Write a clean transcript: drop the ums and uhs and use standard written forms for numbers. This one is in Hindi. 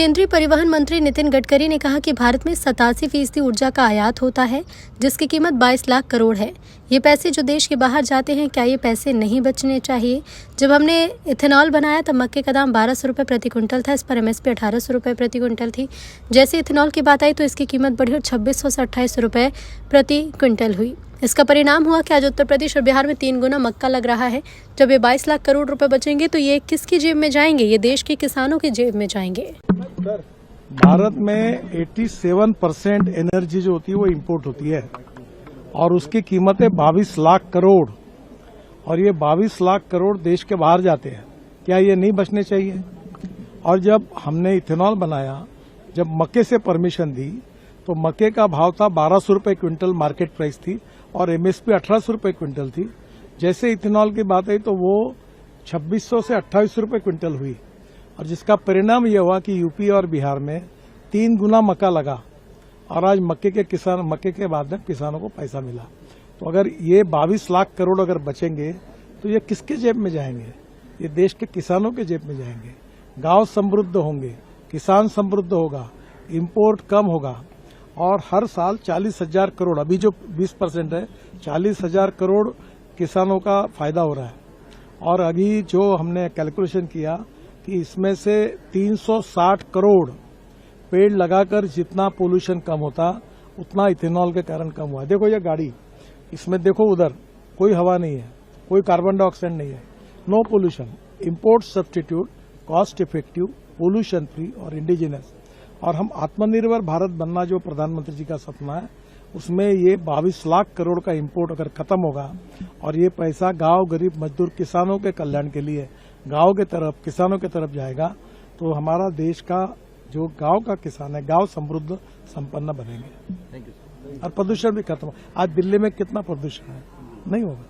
केंद्रीय परिवहन मंत्री नितिन गडकरी ने कहा कि भारत में 87% ऊर्जा का आयात होता है, जिसकी कीमत 22 लाख करोड़ है। ये पैसे जो देश के बाहर जाते हैं, क्या ये पैसे नहीं बचने चाहिए? जब हमने इथेनॉल बनाया तब मक्के का दाम 1200 रुपये प्रति क्विंटल था, इस पर MSP 1800 रुपये प्रति क्विंटल थी। जैसे इथेनॉल की बात आई तो इसकी कीमत बढ़ी और 2600 से 2800 रुपये प्रति क्विंटल हुई। इसका परिणाम हुआ कि आज उत्तर प्रदेश और बिहार में 3 गुना मक्का लग रहा है। जब ये 22 लाख करोड़ रुपए बचेंगे तो ये किसकी जेब में जाएंगे? ये देश के किसानों की जेब में जाएंगे। भारत में 87% एनर्जी जो होती है वो इंपोर्ट होती है और उसकी कीमत है 22 लाख करोड़ और ये 22 लाख करोड़ देश के बाहर जाते हैं। क्या ये नहीं बचने चाहिए? और जब हमने इथेनॉल बनाया, जब मक्के से परमिशन दी तो मक्के का भाव था 1200 रुपये क्विंटल, मार्केट प्राइस थी, और MSP 1800 रुपये क्विंटल थी। जैसे इथेनॉल की बात आई तो वो 2600 से 2800 रुपये क्विंटल हुई और जिसका परिणाम यह हुआ कि यूपी और बिहार में 3 गुना मक्का लगा और आज मक्के के बाद में किसानों को पैसा मिला। तो अगर ये 22 लाख करोड़ अगर बचेंगे तो ये किसके जेब में जाएंगे? ये देश के किसानों के जेब में जाएंगे। गांव समृद्ध होंगे, किसान समृद्ध होगा, इंपोर्ट कम होगा और हर साल 40,000 करोड़, अभी जो 20% है, 40,000 करोड़ किसानों का फायदा हो रहा है। और अभी जो हमने कैलकुलेशन किया कि इसमें से 360 करोड़ पेड़ लगाकर जितना पोल्यूशन कम होता उतना इथेनॉल के कारण कम हुआ। देखो ये गाड़ी, इसमें देखो उधर कोई हवा नहीं है, कोई कार्बन डाइऑक्साइड नहीं है, no pollution, import substitute, cost effective, pollution free और इंडिजिनस। और हम आत्मनिर्भर भारत बनना जो प्रधानमंत्री जी का सपना है, उसमें ये 22 लाख करोड़ का इंपोर्ट अगर खत्म होगा और ये पैसा गांव, गरीब, मजदूर, किसानों के कल्याण के लिए गांव के तरफ, किसानों के तरफ जाएगा तो हमारा देश का जो गांव का किसान है, गांव समृद्ध संपन्न बनेंगे और प्रदूषण भी खत्म। आज दिल्ली में कितना प्रदूषण है? नहीं होगा।